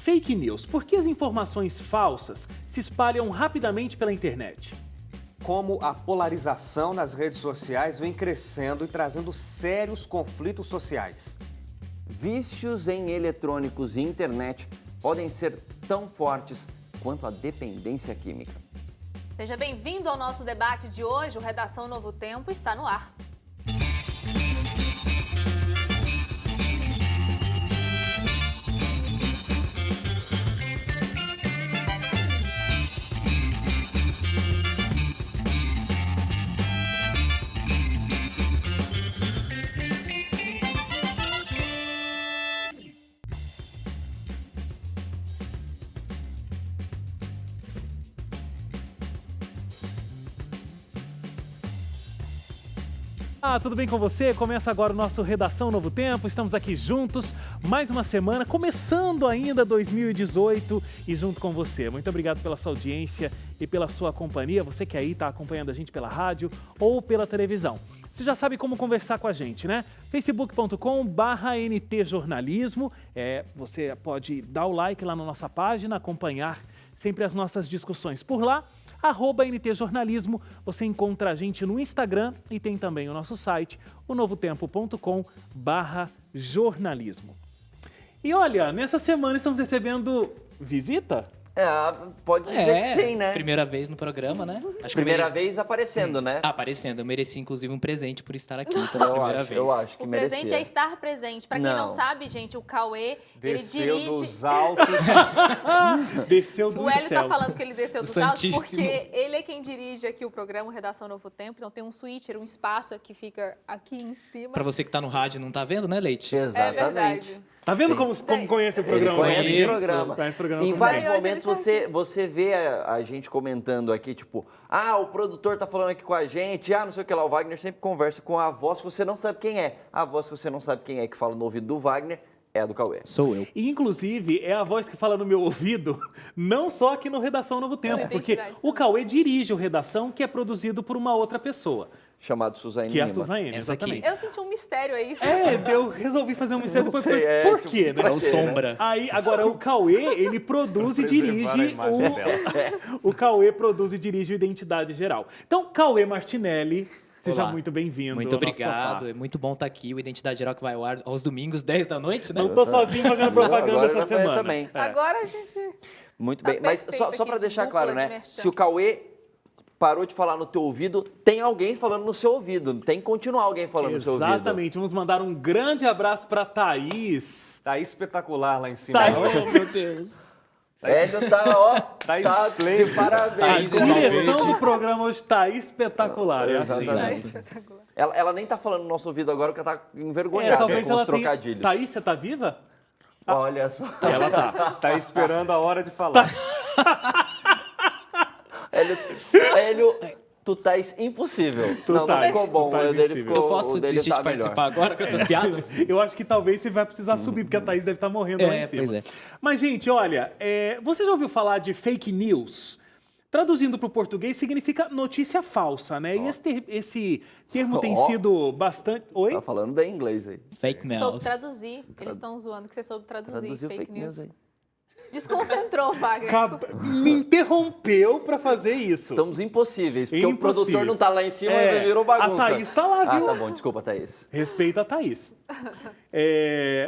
Fake news. Por que as informações falsas se espalham rapidamente pela internet? Como a polarização nas redes sociais vem crescendo e trazendo sérios conflitos sociais. Vícios em eletrônicos e internet podem ser tão fortes quanto a dependência química. Seja bem-vindo ao nosso debate de hoje. O Redação Novo Tempo está no ar. Tudo bem com você? Começa agora o nosso Redação Novo Tempo. Estamos aqui juntos, mais uma semana, começando ainda 2018 e junto com você. Muito obrigado pela sua audiência e pela sua companhia. Você que aí está acompanhando a gente pela rádio ou pela televisão. Você já sabe como conversar com a gente, né? facebook.com/ntjornalismo. Você pode dar o like lá na nossa página, acompanhar sempre as nossas discussões por lá. @NTJornalismo, você encontra a gente no Instagram e tem também o nosso site, o novotempo.com/jornalismo. E olha, nessa semana estamos recebendo visita? Pode dizer que sim, né? Primeira vez no programa, né? Primeira vez aparecendo, né? Aparecendo. Eu mereci, inclusive, um presente por estar aqui pela primeira vez. Eu acho que O merecia. presente é estar presente. Para quem não sabe, gente, o Cauê, Desceu ele dirige... dos altos. Desceu do O Hélio céu. tá falando que ele desceu Do dos altos Santíssimo. porque ele é quem dirige aqui o programa Redação Novo Tempo. Então tem um switcher, um espaço que fica aqui em cima. Pra você que tá no rádio e não tá vendo, né, Leite? É Exatamente. verdade. Tá vendo como conhece o programa? Ele conhece Isso. o programa. Conhece o programa Em como vários bem. momentos você vê a gente comentando aqui, tipo, o produtor tá falando aqui com a gente, não sei o que lá. O Wagner sempre conversa com a voz que você não sabe quem é. A voz que você não sabe quem é que fala no ouvido do Wagner é a do Cauê. Sou eu. E, inclusive, é a voz que fala no meu ouvido, não só aqui no Redação Novo Tempo, porque o Cauê dirige o Redação, que é produzido por uma outra pessoa, Chamado Suzane que é a Lima. Suzane, Essa aqui. exatamente. Eu senti um mistério aí. Eu resolvi fazer um mistério depois. sei, Por quê, né? É o Sombra. Aí, agora, o Cauê, ele produz e dirige o Cauê produz e dirige o Identidade Geral. Então, Cauê Martinelli, seja Olá. muito bem-vindo. Muito ao nosso obrigado. sofá. É muito bom estar aqui. O Identidade Geral que vai ao ar aos domingos, 10 da noite, né? Não tô sozinho fazendo propaganda Agora essa já foi semana. também. Agora a gente... Muito Tá bem, mas perfeito só aqui para de deixar dupla claro, de né? merchan. Se o Cauê parou de falar no teu ouvido, tem alguém falando no seu ouvido. Tem que continuar alguém falando no seu ouvido. Exatamente. Vamos mandar um grande abraço para Thaís. Tá espetacular lá em cima. Thaís. Oh, meu Deus. Hélio tá, Tá de esplêndido. parabéns. A Thaís direção Valverde. do programa hoje tá espetacular. É assim. Exatamente. espetacular. Ela nem tá falando no nosso ouvido agora porque ela tá envergonhada Talvez com os ela tenha... trocadilhos. Thaís, você tá viva? Olha só. Ela tá. Tá esperando a hora de falar. Hélio, tu tá impossível. Não tá ficou bom. tu tá O dele invencível. ficou, Eu posso o dele desistir tá de participar melhor. agora com essas piadas? Eu acho que talvez você vai precisar subir, porque a Thaís deve estar morrendo lá em cima. Pois é. Mas, gente, olha, você já ouviu falar de fake news? Traduzindo para o português, significa notícia falsa, né? E esse termo tem sido bastante... Oi? Tá falando bem inglês aí. Fake news. Soube traduzir. Eles estão zoando que você soube traduzir Traduziu fake news. aí. Desconcentrou, Wagner. Me interrompeu para fazer isso. Estamos impossíveis, porque o Impossíveis. produtor não tá lá em cima e virou bagunça. A Thaís tá lá, viu? Tá bom, desculpa, Thaís. Respeita a Thaís.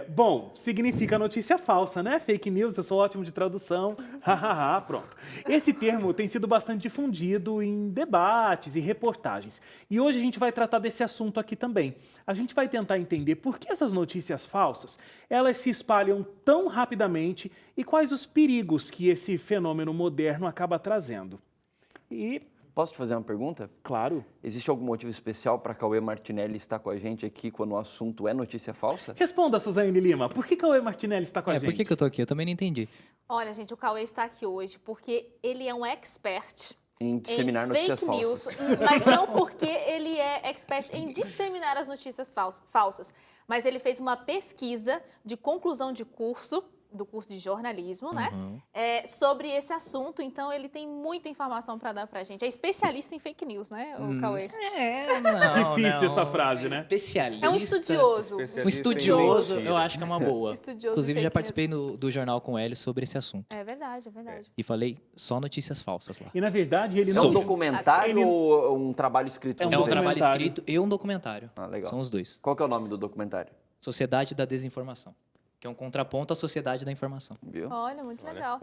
Bom, significa notícia falsa, né? Fake news, eu sou ótimo de tradução. Hahaha, pronto. Esse termo tem sido bastante difundido em debates e reportagens. E hoje a gente vai tratar desse assunto aqui também. A gente vai tentar entender por que essas notícias falsas, elas se espalham tão rapidamente e quais os perigos que esse fenômeno moderno acaba trazendo. E, Posso te fazer uma pergunta? claro, Existe algum motivo especial para Cauê Martinelli estar com a gente aqui quando o assunto é notícia falsa? responda, Suzane Lima, por que Cauê Martinelli está com a gente? Por que eu tô aqui? Eu também não entendi. Olha, gente, o Cauê está aqui hoje porque ele é um expert Em disseminar em notícias fake news, falsas. mas não porque ele é expert em disseminar as notícias falsas, mas ele fez uma pesquisa de conclusão de curso do curso de jornalismo, né? Uhum. Sobre esse assunto, então ele tem muita informação para dar pra gente. É especialista em fake news, né, o Cauê? Não, Difícil essa frase, né? Especialista. É um estudioso. Um estudioso, Mentira. eu acho que é uma boa. Estudioso Inclusive, em já fake participei do Jornal com o Hélio sobre esse assunto. É verdade, é verdade. E falei só notícias falsas lá. E na verdade ele É não... um documentário Ele- ou um trabalho escrito? É um É um trabalho documentário. escrito e um documentário. Ah, legal. São os dois. Qual que é o nome do documentário? Sociedade da Desinformação, que é um contraponto à sociedade da informação. Viu? Olha, muito legal.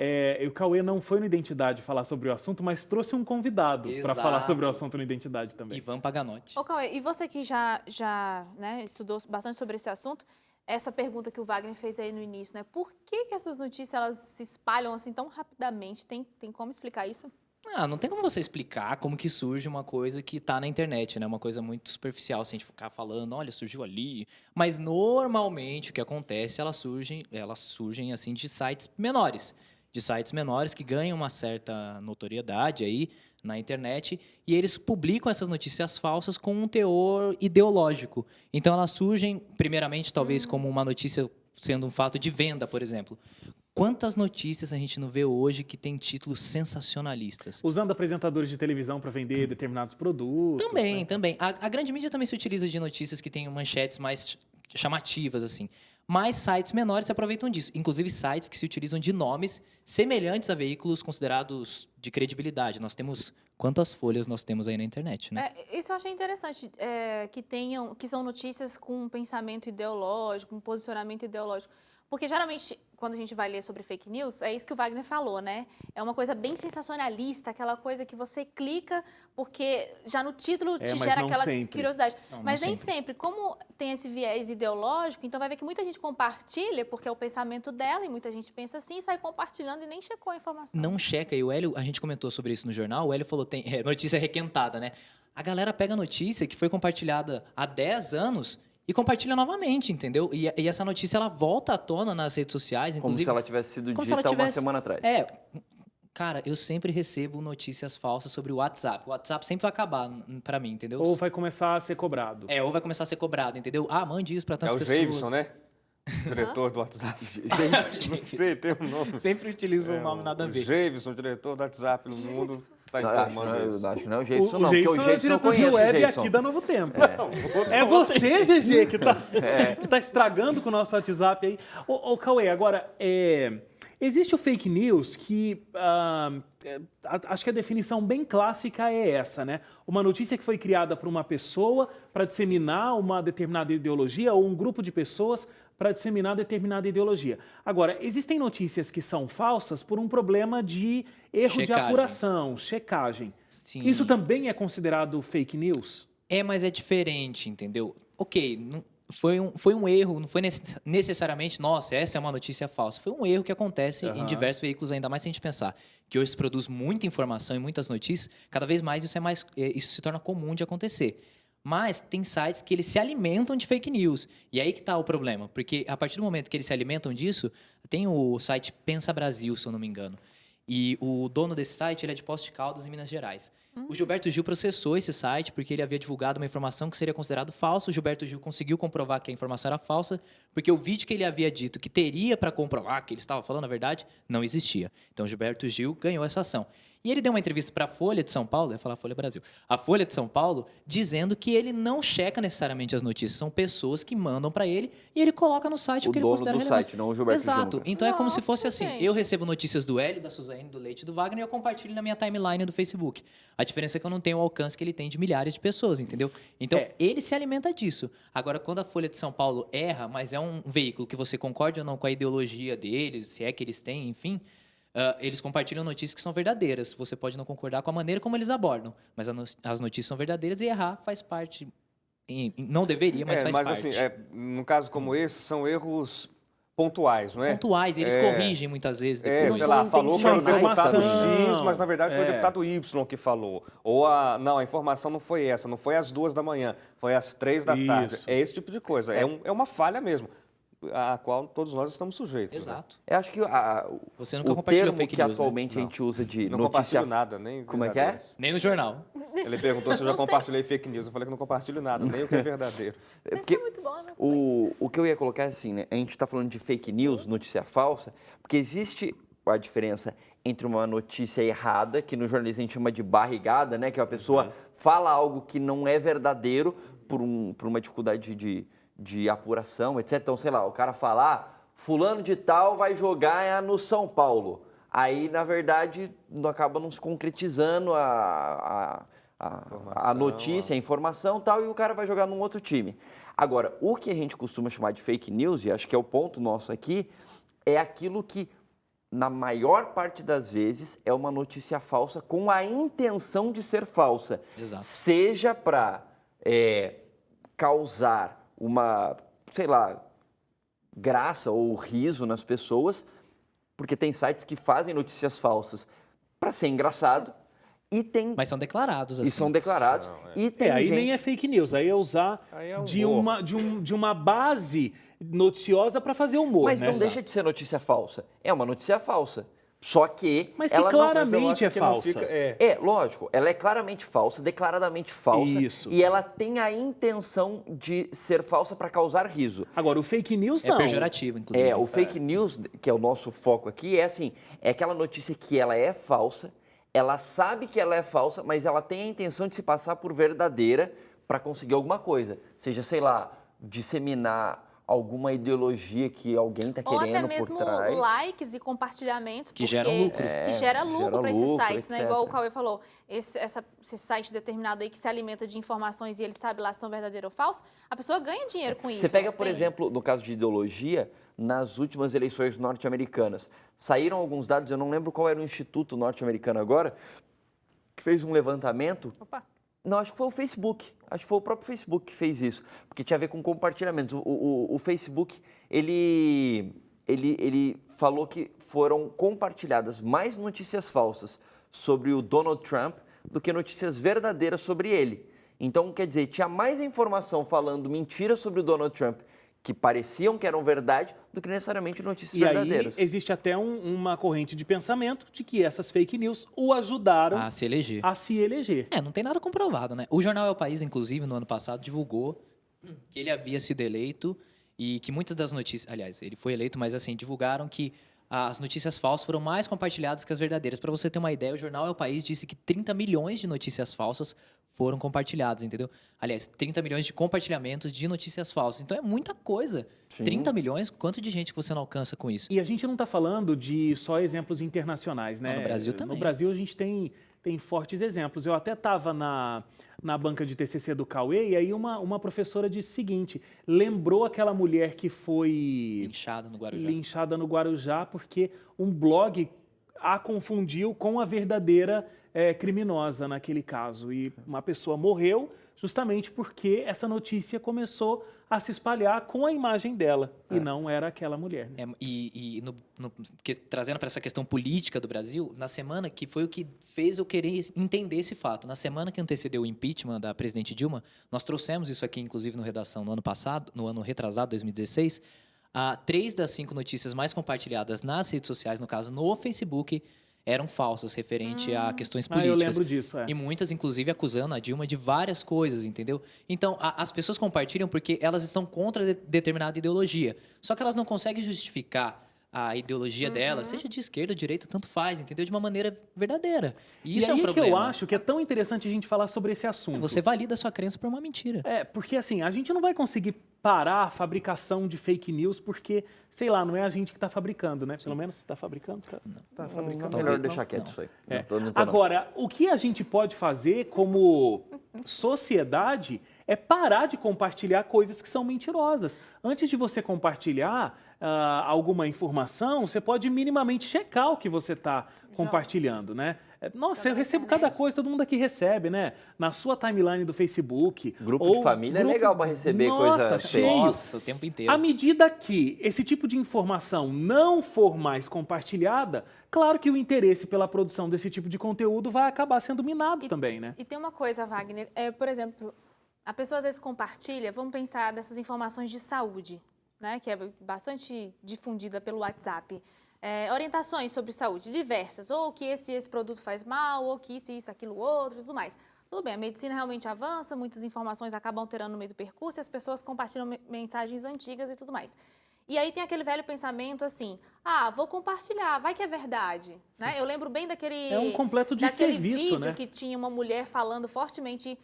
O Cauê não foi no Identidade falar sobre o assunto, mas trouxe um convidado para Exato. falar sobre o assunto no Identidade também. Ivan Paganotti. Ô, Cauê, e você que já né, estudou bastante sobre esse assunto, essa pergunta que o Wagner fez aí no início, né? Por que essas notícias elas se espalham assim tão rapidamente? Tem como explicar isso? Não tem como você explicar como que surge uma coisa que tá na internet, né? Uma coisa muito superficial, se a gente ficar falando, olha, surgiu ali. Mas normalmente o que acontece, elas surgem assim de sites menores. De sites menores que ganham uma certa notoriedade aí na internet e eles publicam essas notícias falsas com um teor ideológico. Então elas surgem, primeiramente, talvez como uma notícia sendo um fato de venda, por exemplo. Quantas notícias a gente não vê hoje que tem títulos sensacionalistas? Usando apresentadores de televisão para vender determinados produtos. Também, né? também. A grande mídia também se utiliza de notícias que têm manchetes mais chamativas, assim. Mas sites menores se aproveitam disso. Inclusive sites que se utilizam de nomes semelhantes a veículos considerados de credibilidade. Nós temos... Quantas folhas nós temos aí na internet, né? Isso eu achei interessante, que são notícias com um pensamento ideológico, um posicionamento ideológico. Porque, geralmente, quando a gente vai ler sobre fake news, é isso que o Wagner falou, né? É uma coisa bem sensacionalista, aquela coisa que você clica porque já no título te mas gera não aquela sempre. curiosidade. Não Mas nem sempre. sempre. Como tem esse viés ideológico, então vai ver que muita gente compartilha, porque é o pensamento dela, e muita gente pensa assim, sai compartilhando e nem checou a informação. Não checa. E o Hélio, a gente comentou sobre isso no jornal, o Hélio falou, tem notícia requentada, né? A galera pega a notícia que foi compartilhada há 10 anos e compartilha novamente, entendeu? E essa notícia, ela volta à tona nas redes sociais, Como inclusive... se ela tivesse sido como se ela dita uma tivesse- semana atrás. Cara, eu sempre recebo notícias falsas sobre o WhatsApp. O WhatsApp sempre vai acabar pra mim, entendeu? Ou vai começar a ser cobrado. Ou vai começar a ser cobrado, entendeu? Mande isso pra É tantas o pessoas. Jameson, né? Diretor do WhatsApp. Não sei, tem um nome. Sempre utiliza um nome nada a ver. O Jameson, diretor do WhatsApp no mundo, está informando isso. Acho que não é o Jameson, O não, porque Jameson o é o Jameson eu diretor de conheço o web Jameson. aqui da Novo Tempo. É você, GG, que tá estragando com o nosso WhatsApp aí. Ô Cauê, agora, existe o fake news que, acho que a definição bem clássica é essa, né? Uma notícia que foi criada por uma pessoa para disseminar uma determinada ideologia ou um grupo de pessoas para disseminar determinada ideologia. Agora, existem notícias que são falsas por um problema de erro de Checagem. apuração, checagem. Sim. Isso também é considerado fake news? Mas é diferente, entendeu? Ok, foi um erro, não foi necessariamente, nossa, essa é uma notícia falsa. Foi um erro que acontece em diversos veículos, ainda mais se a gente pensar que hoje se produz muita informação e muitas notícias, cada vez mais isso se torna comum de acontecer. Mas tem sites que eles se alimentam de fake news. E aí que está o problema. Porque a partir do momento que eles se alimentam disso, tem o site Pensa Brasil, se eu não me engano. E o dono desse site, ele é de Poços de Caldas, em Minas Gerais. O Gilberto Gil processou esse site porque ele havia divulgado uma informação que seria considerado falsa. O Gilberto Gil conseguiu comprovar que a informação era falsa, porque o vídeo que ele havia dito que teria para comprovar que ele estava falando a verdade não existia. Então, o Gilberto Gil ganhou essa ação. E ele deu uma entrevista para a Folha de São Paulo, eu ia falar Folha Brasil, a Folha de São Paulo, dizendo que ele não checa necessariamente as notícias, são pessoas que mandam para ele e ele coloca no site O porque ele dono considera do relevante. site, não o Gilberto Gil, no Exato. caso. Então é como se Nossa, fosse assim, gente. eu recebo notícias do Hélio, da Suzane, do Leite e do Wagner e eu compartilho na minha timeline do Facebook. A diferença é que eu não tenho o alcance que ele tem de milhares de pessoas, entendeu? Então, ele se alimenta disso. Agora, quando a Folha de São Paulo erra, mas é um veículo que você concorde ou não com a ideologia deles, se é que eles têm, enfim, eles compartilham notícias que são verdadeiras. Você pode não concordar com a maneira como eles abordam, mas as notícias são verdadeiras e errar faz parte. Não deveria, mas faz mas parte. assim, num caso como esse, são erros pontuais, não é? Pontuais, eles corrigem muitas vezes depois. Sei lá, falou que era o deputado informação. X, mas na verdade foi o deputado Y que falou. Ou a informação não foi essa, não foi às 2 da manhã, foi às 3 da tarde. Isso. É esse tipo de coisa, é uma falha mesmo. a qual todos nós estamos sujeitos. Né? Exato. Eu acho que Você nunca o compartilhou termo fake que news, né? atualmente a gente usa de Não notícia... compartilho nada, nem Como é que é? verdadeiras. Nem no jornal. Ele perguntou se eu já compartilhei fake news. Eu falei que não compartilho nada, nem o que é verdadeiro. Vocês são muito bons, né? O que eu ia colocar é assim, né? A gente está falando de fake news, notícia falsa, porque existe a diferença entre uma notícia errada, que no jornalismo a gente chama de barrigada, né? Que a pessoa fala algo que não é verdadeiro por uma dificuldade de apuração, etc. Então, sei lá, o cara fala, fulano de tal vai jogar no São Paulo. Aí, na verdade, não acaba não se concretizando a notícia, a informação e tal, e o cara vai jogar num outro time. Agora, o que a gente costuma chamar de fake news, e acho que é o ponto nosso aqui, é aquilo que, na maior parte das vezes, é uma notícia falsa com a intenção de ser falsa. Exato. Seja para causar uma, sei lá, graça ou riso nas pessoas, porque tem sites que fazem notícias falsas para ser engraçado, e tem... Mas são declarados, assim. E são declarados. E tem aí gente... nem é fake news, aí é usar Aí é de, humor. de uma base noticiosa para fazer humor, Mas né? não deixa de ser notícia falsa. É uma notícia falsa. Só que Mas que ela claramente é que não falsa. fica- lógico, ela é claramente falsa, declaradamente falsa. Isso. E ela tem a intenção de ser falsa para causar riso. Agora, o fake news É não. pejorativo, inclusive. O fake news, que é o nosso foco aqui, é assim, é aquela notícia que ela é falsa, ela sabe que ela é falsa, mas ela tem a intenção de se passar por verdadeira para conseguir alguma coisa. Seja, sei lá, disseminar alguma ideologia que alguém está Ou querendo até mesmo por trás. likes e compartilhamentos. Que porque- geram lucro. Que gera lucro para esses lucro, sites, né? etc. Igual o Cauê falou, esse site determinado aí que se alimenta de informações e ele sabe lá se são verdadeiras ou falsas, a pessoa ganha dinheiro com isso. Você pega, não por tem? exemplo, no caso de ideologia, nas últimas eleições norte-americanas, saíram alguns dados, eu não lembro qual era o instituto norte-americano agora, que fez um levantamento. Opa. Não, acho que foi o Facebook. Acho que foi o próprio Facebook que fez isso, porque tinha a ver com compartilhamentos. O Facebook, ele falou que foram compartilhadas mais notícias falsas sobre o Donald Trump do que notícias verdadeiras sobre ele. Então, quer dizer, tinha mais informação falando mentiras sobre o Donald Trump que pareciam que eram verdade do que necessariamente notícias E aí verdadeiras. existe até uma corrente de pensamento de que essas fake news o ajudaram A se eleger. a se eleger. Não tem nada comprovado, né? O jornal É o País, inclusive, no ano passado, divulgou que ele havia sido eleito e que muitas das notícias... Aliás, ele foi eleito, mas assim, divulgaram que as notícias falsas foram mais compartilhadas que as verdadeiras. Para você ter uma ideia, o jornal É o País disse que 30 milhões de notícias falsas foram compartilhadas, entendeu? Aliás, 30 milhões de compartilhamentos de notícias falsas. Então é muita coisa. Sim. 30 milhões, quanto de gente que você não alcança com isso? E a gente não está falando de só exemplos internacionais, né? Não, no Brasil também. No Brasil a gente tem fortes exemplos. Eu até estava na banca de TCC do Cauê e aí uma professora disse o seguinte, lembrou aquela mulher que foi Linchado no Guarujá. linchada no Guarujá porque um blog a confundiu com a verdadeira criminosa naquele caso. E uma pessoa morreu justamente porque essa notícia começou a se espalhar com a imagem dela e não era aquela mulher. Né? Trazendo para essa questão política do Brasil, na semana que foi o que fez eu querer entender esse fato, na semana que antecedeu o impeachment da presidente Dilma, nós trouxemos isso aqui, inclusive, no Redação no ano passado, no ano retrasado, 2016, 3 das 5 notícias mais compartilhadas nas redes sociais, no caso no Facebook, eram falsas, referente a questões eu políticas. lembro disso, E muitas, inclusive, acusando a Dilma de várias coisas, entendeu? Então, as pessoas compartilham porque elas estão contra determinada ideologia. Só que elas não conseguem justificar a ideologia dela, seja de esquerda ou direita, tanto faz, entendeu? De uma maneira verdadeira. E isso e é um aí problema. que eu acho que é tão interessante a gente falar sobre esse assunto. Você valida a sua crença por uma mentira. Porque assim, a gente não vai conseguir parar a fabricação de fake news porque, sei lá, não é a gente que está fabricando, né? Pelo menos está fabricando. Tá fabricando. Melhor Talvez deixar quieto isso aí. É. Não tô não. Agora, o que a gente pode fazer como sociedade é parar de compartilhar coisas que são mentirosas. Antes de você compartilhar alguma informação, você pode minimamente checar o que você está compartilhando, né? Nossa, eu recebo cada coisa, todo mundo aqui recebe, né? Na sua timeline do Facebook. Grupo ou de família é legal para receber Nossa, coisa cheio. Nossa, o tempo inteiro. À medida que esse tipo de informação não for mais compartilhada, claro que o interesse pela produção desse tipo de conteúdo vai acabar sendo minado também, né? E tem uma coisa, Wagner, por exemplo, a pessoa às vezes compartilha, vamos pensar dessas informações de saúde, né, que é bastante difundida pelo WhatsApp. Orientações sobre saúde diversas, ou que esse produto faz mal, ou que isso, aquilo, outro, tudo mais. Tudo bem, a medicina realmente avança, muitas informações acabam alterando no meio do percurso e as pessoas compartilham mensagens antigas e tudo mais. E aí tem aquele velho pensamento assim, vou compartilhar, vai que é verdade, né? Eu lembro bem daquele... É um completo desserviço, vídeo, né? que tinha uma mulher falando fortemente,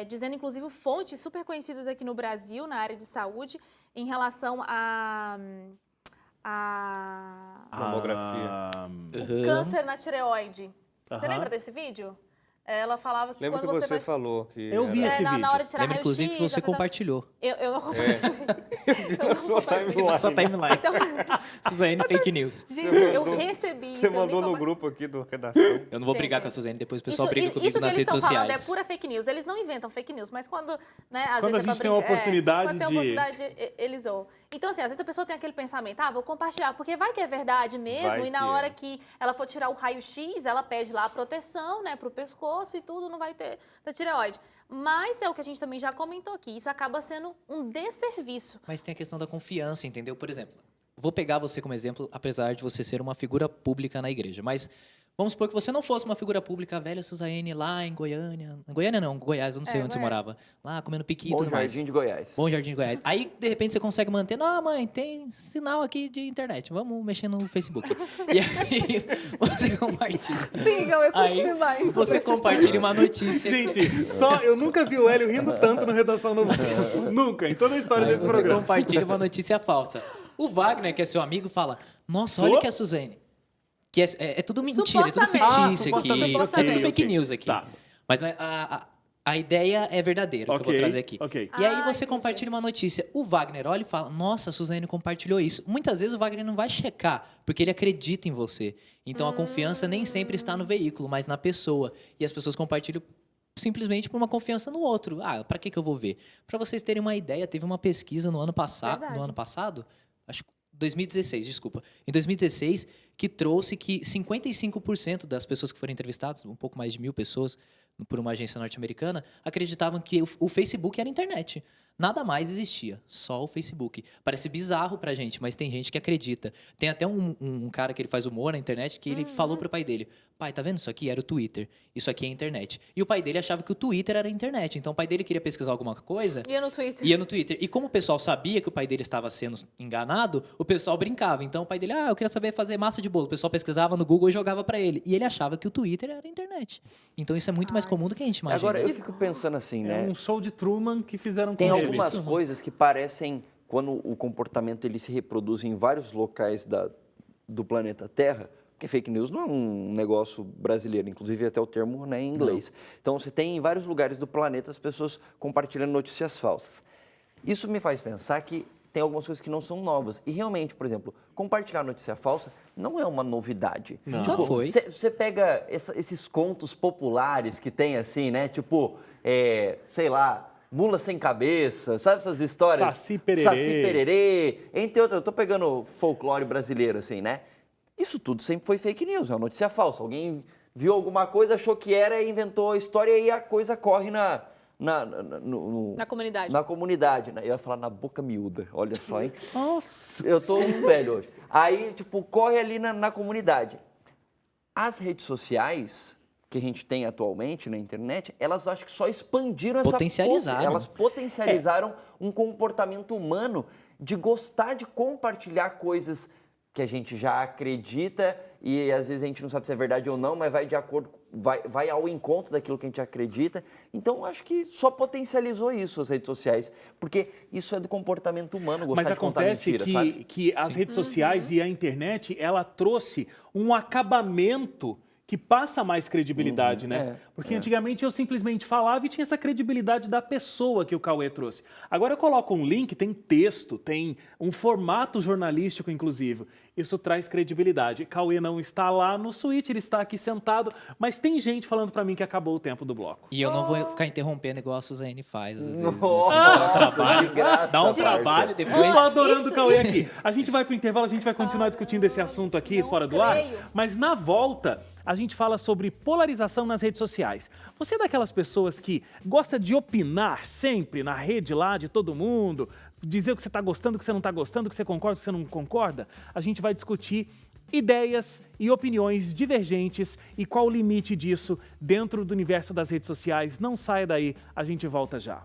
dizendo inclusive fontes super conhecidas aqui no Brasil, na área de saúde, em relação a Mamografia. câncer na tireoide. Você Aham. lembra desse vídeo? Ela falava que Lembra que quando você falou que Eu vi esse vídeo. na hora de tirar Lembra, inclusive, que raio-x, você compartilhou. Eu não compartilhei. Eu não Sua compartilhei. timeline. Sua timeline. Então, Suzane, fake news. gente, Você eu mandou- recebi isso. Você eu nem mandou no compartilhei. grupo aqui do Redação. Eu não vou brigar Gente, com a Suzane, depois o pessoal briga isso comigo que nas eles redes estão falando sociais. é pura fake news. Eles não inventam fake news, mas quando, né, às Quando vezes a é gente pra tem uma brincar- oportunidade quando tem de- uma oportunidade, eles zoam. Então, assim, às vezes a pessoa tem aquele pensamento, vou compartilhar, porque vai que é verdade mesmo, Vai e na que hora é. que ela for tirar o raio-x, ela pede lá a proteção, né, pro pescoço e tudo, não vai ter da tireoide. Mas é o que a gente também já comentou aqui, isso acaba sendo um desserviço. Mas tem a questão da confiança, entendeu? Por exemplo, vou pegar você como exemplo, apesar de você ser uma figura pública na igreja, mas vamos supor que você não fosse uma figura pública, a velha Suzane lá em Goiânia. Goiânia não, Goiás, eu não sei onde você Goiás. morava. Lá comendo piqui e Bom tudo mais. Jardim de Goiás. Bom Jardim de Goiás. Aí, de repente, você consegue manter. Não, mãe, tem sinal aqui de internet. Vamos mexer no Facebook. E aí, você compartilha. Sigam, eu Aí, você compartilha uma notícia. Gente, eu nunca vi o Hélio rindo tanto no Redação Novo Tempo. Nunca, em toda a história Aí desse você programa. compartilha uma notícia falsa. O Wagner, que é seu amigo, fala: Nossa, olha Sou? que é a Suzane. Que é tudo mentira, é tudo Supostamente. fictício aqui. supostamente. É tudo Ok, fake ok. news aqui. Tá. Mas a ideia é verdadeira, que eu vou Ok, trazer aqui. ok. E aí você entendi. compartilha uma notícia. O Wagner olha e fala: Nossa, a Suzane compartilhou isso. Muitas vezes o Wagner não vai checar, porque ele acredita em você. Então a confiança nem sempre está no veículo, mas na pessoa. E as pessoas compartilham simplesmente por uma confiança no outro. Pra que eu vou ver? Para vocês terem uma ideia, teve uma pesquisa no ano passado, acho que 2016, desculpa. Em 2016, que trouxe que 55% das pessoas que foram entrevistadas, um pouco mais de 1.000 pessoas, por uma agência norte-americana, acreditavam que o Facebook era a internet. Nada mais existia, só o Facebook. Parece bizarro pra gente, mas tem gente que acredita. Tem até um cara que ele faz humor na internet que ele falou pro pai dele: pai, tá vendo isso aqui? Era o Twitter. Isso aqui é a internet. E o pai dele achava que o Twitter era a internet. Então o pai dele queria pesquisar alguma coisa, Ia no Twitter. ia no Twitter. E como o pessoal sabia que o pai dele estava sendo enganado, o pessoal brincava. Então o pai dele: eu queria saber fazer massa de bolo. O pessoal pesquisava no Google e jogava pra ele. E ele achava que o Twitter era a internet. Então isso é muito mais comum do que a gente imagina. Agora, eu fico pensando assim, É né? um show de Truman que fizeram com Tem ele. algumas coisas que parecem, quando o comportamento ele se reproduz em vários locais do planeta Terra, porque fake news não é um negócio brasileiro, inclusive até o termo, né, em inglês. Então você tem em vários lugares do planeta as pessoas compartilhando notícias falsas. Isso me faz pensar que tem algumas coisas que não são novas. E realmente, por exemplo, compartilhar notícia falsa não é uma novidade. Não. Já foi. Você pega esses contos populares que tem assim, né? Tipo, sei lá, mula sem cabeça, sabe essas histórias? Saci Pererê. Saci Pererê, entre outras. Eu tô pegando folclore brasileiro, assim, né? Isso tudo sempre foi fake news, é uma notícia falsa. Alguém viu alguma coisa, achou que era, inventou a história e a coisa corre na comunidade. Na comunidade, né? Eu ia falar na boca miúda, olha só, hein? Nossa. Eu tô um velho hoje. Aí, tipo, corre ali na comunidade. As redes sociais que a gente tem atualmente na internet, elas acho que só expandiram Potencializaram. Elas potencializaram um comportamento humano de gostar de compartilhar coisas que a gente já acredita e às vezes a gente não sabe se é verdade ou não, mas vai de acordo, vai ao encontro daquilo que a gente acredita. Então, acho que só potencializou isso as redes sociais, porque isso é do comportamento humano, gostar Mas de contar acontece mentira, sabe? que as redes sociais e a internet, ela trouxe um acabamento que passa mais credibilidade, né? Porque antigamente eu simplesmente falava e tinha essa credibilidade da pessoa que o Cauê trouxe. Agora eu coloco um link, tem texto, tem um formato jornalístico, inclusive. Isso traz credibilidade. Cauê não está lá no suíte, ele está aqui sentado, mas tem gente falando pra mim que acabou o tempo do bloco. E eu não vou ficar interrompendo igual a Suzane faz, às vezes. Nossa, Dá um trabalho, que graça, dá um parça. trabalho Eu depois. tô adorando Isso- o Cauê isso- aqui. A gente vai pro intervalo, a gente vai continuar discutindo esse assunto aqui Não fora do ar. creio. Mas na volta, a gente fala sobre polarização nas redes sociais. Você é daquelas pessoas que gosta de opinar sempre na rede lá de todo mundo, dizer o que você está gostando, o que você não está gostando, o que você concorda, o que você não concorda. A gente vai discutir ideias e opiniões divergentes e qual o limite disso dentro do universo das redes sociais. Não saia daí, a gente volta já.